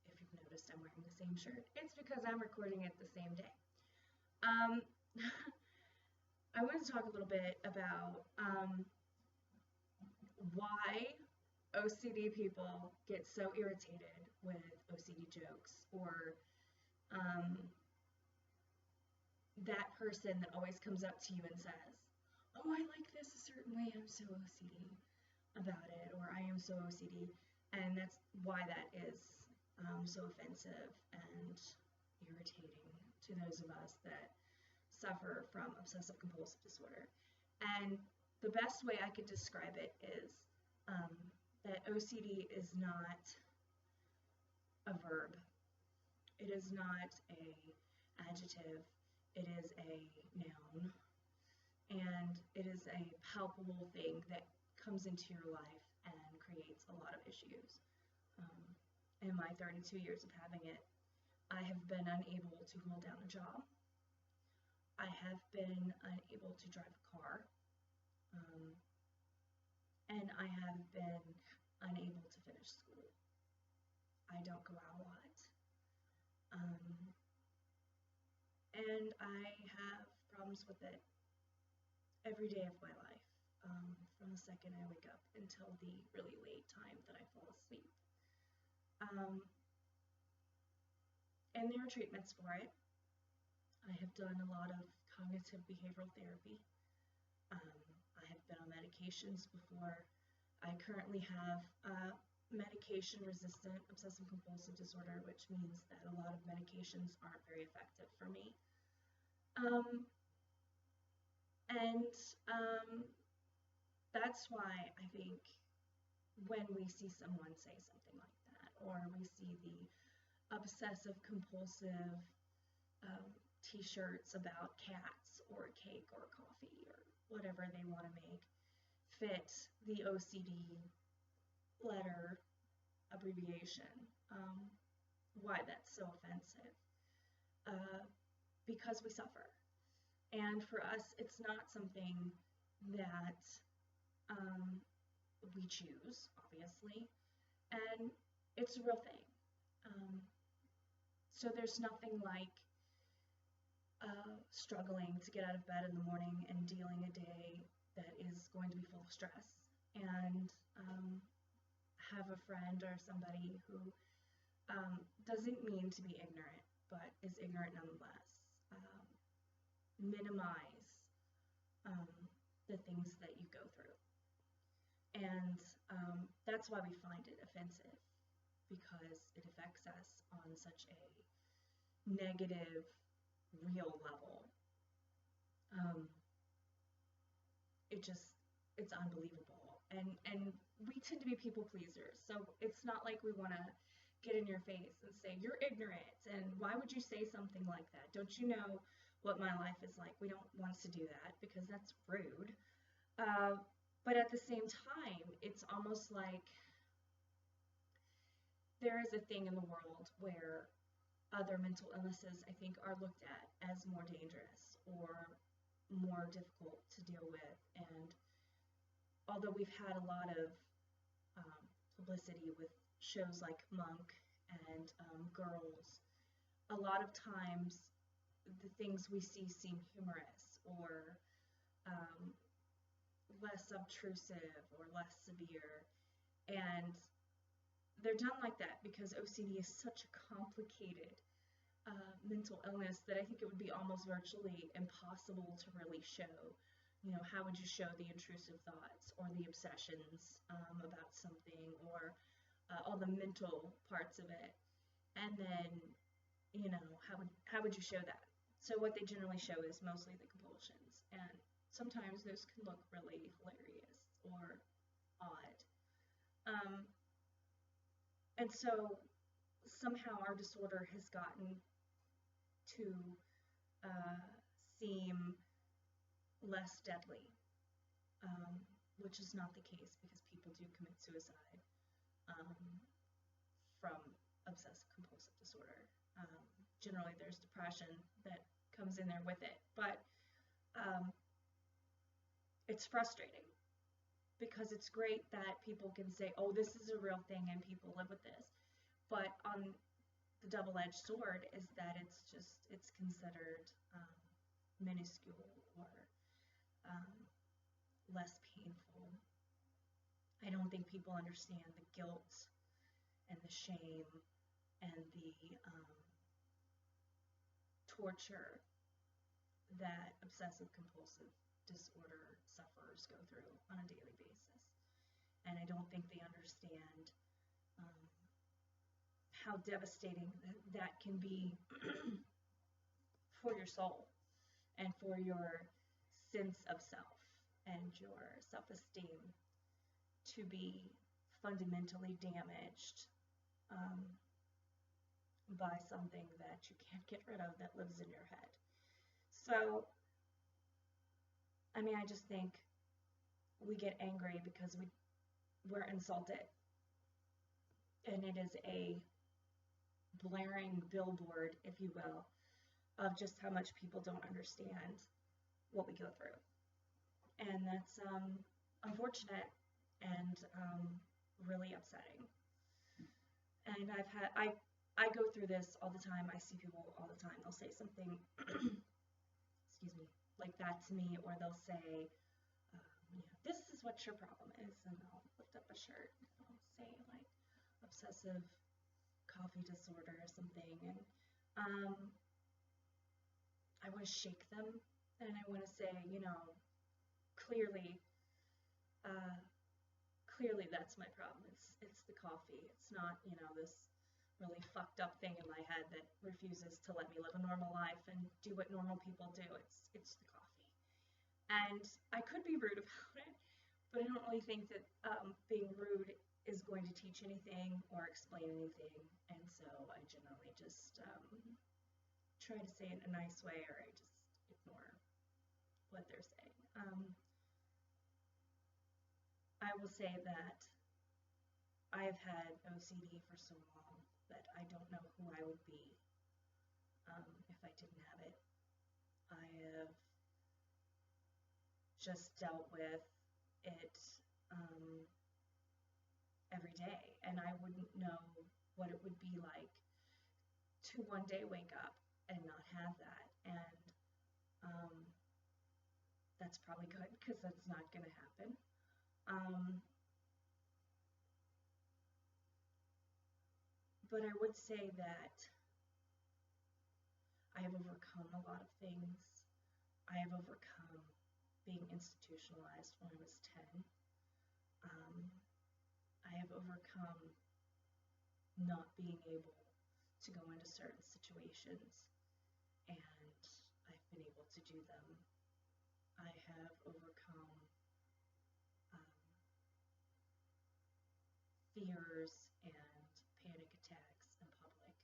If you've noticed, I'm wearing the same shirt. It's because I'm recording it the same day. Um, I want to talk a little bit about why OCD people get so irritated with OCD jokes, or that person that always comes up to you and says, "Oh, I like this a certain way, I'm so OCD about it," or "I am so OCD," and that's why that is so offensive and irritating to those of us that suffer from obsessive-compulsive disorder. And the best way I could describe it is that OCD is not a verb. It is not an adjective. It is a noun. And it is a palpable thing that comes into your life and creates a lot of issues. In my 32 years of having it, I have been unable to hold down a job. I have been unable to drive a car. And I have been unable to finish school. I don't go out a lot. And I have problems with it every day of my life, from the second I wake up until the really late time that I fall asleep. And there are treatments for it. I have done a lot of cognitive behavioral therapy. I have been on medications before. I currently have medication-resistant obsessive-compulsive disorder, which means that a lot of medications aren't very effective for me. That's why I think when we see someone say something like that, or we see the obsessive-compulsive t-shirts about cats or cake or coffee or whatever they want to make fit the OCD letter abbreviation, why that's so offensive. Because we suffer. And for us, it's not something that we choose, obviously, and it's a real thing. So there's nothing like struggling to get out of bed in the morning and dealing a day that is going to be full of stress, and have a friend or somebody who doesn't mean to be ignorant, but is ignorant nonetheless. Minimize the things that you go through. And that's why we find it offensive, because it affects us on such a negative, real level. It's unbelievable. And we tend to be people pleasers, so it's not like we want to get in your face and say, "You're ignorant, and why would you say something like that? Don't you know what my life is like?" We don't want to do that because that's rude. But at the same time, it's almost like there is a thing in the world where other mental illnesses, I think, are looked at as more dangerous or more difficult to deal with. And although we've had a lot of publicity with shows like Monk and Girls, a lot of times the things we see seem humorous or less obtrusive or less severe, and they're done like that because OCD is such a complicated mental illness that I think it would be almost virtually impossible to really show. You know, how would you show the intrusive thoughts or the obsessions about something, or all the mental parts of it? And then, you know, how would you show that? So what they generally show is mostly the compulsions, and sometimes those can look really hilarious or odd. And so somehow our disorder has gotten to seem less deadly, which is not the case, because people do commit suicide from obsessive-compulsive disorder. Generally, there's depression that comes in there with it, but it's frustrating because it's great that people can say, "Oh, this is a real thing and people live with this." But on the double-edged sword is that it's considered minuscule or um, less painful. I don't think people understand the guilt and the shame and the torture that obsessive-compulsive disorder sufferers go through on a daily basis. And I don't think they understand um, how devastating that can be for your soul and for your sense of self and your self-esteem to be fundamentally damaged um, by something that you can't get rid of that lives in your head. So, I mean, I just think we get angry because we're insulted. And it is a blaring billboard, if you will, of just how much people don't understand what we go through. And that's unfortunate and really upsetting. And I go through this all the time. I see people all the time. They'll say something, excuse me, like that to me, or they'll say, this is what your problem is, and I'll lift up a shirt and I'll say like obsessive coffee disorder or something, and I want to shake them, and I want to say, clearly, clearly that's my problem. It's the coffee. It's not, this really fucked up thing in my head that refuses to let me live a normal life and do what normal people do. It's the coffee. And I could be rude about it, but I don't really think that being rude is going to teach anything or explain anything. And so I generally just try to say it in a nice way, or I just ignore what they're saying. I will say that I have had OCD for so long that I don't know who I would be if I didn't have it. I have just dealt with it every day, and I wouldn't know what it would be like to one day wake up and not have that. And that's probably good, because that's not going to happen. But I would say that I have overcome a lot of things. I have overcome being institutionalized when I was 10. I have overcome not being able to go into certain situations, and I've been able to do them. I have overcome fears and panic attacks in public,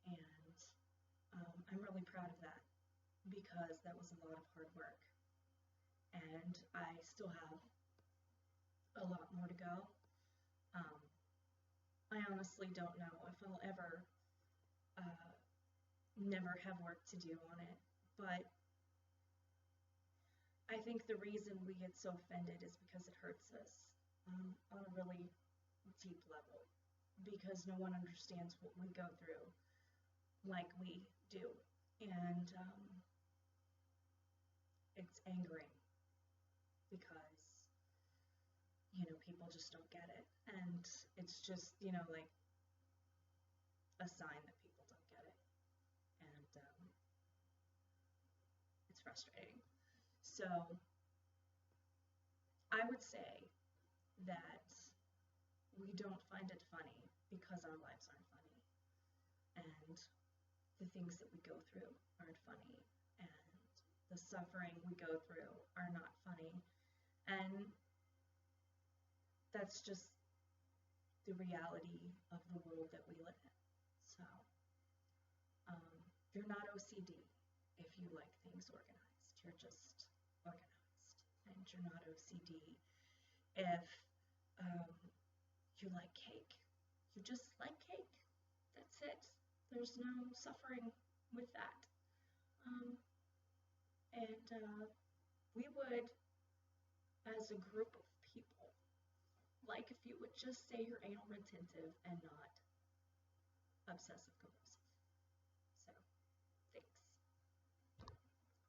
and I'm really proud of that, because that was a lot of hard work, and I still have a lot more to go. I honestly don't know if I'll ever never have work to do on it, but I think the reason we get so offended is because it hurts us on a really deep level, because no one understands what we go through like we do, and it's angering because people just don't get it, and it's just like a sign that people don't get it, and it's frustrating. So I would say that we don't find it funny because our lives aren't funny, and the things that we go through aren't funny, and the suffering we go through are not funny, and that's just the reality of the world that we live in. So you're not OCD if you like things organized. You're just organized, and you're not OCD if you like cake. You just like cake. That's it. There's no suffering with that. And we would, as a group of people, like if you would just say you're anal retentive and not obsessive compulsive.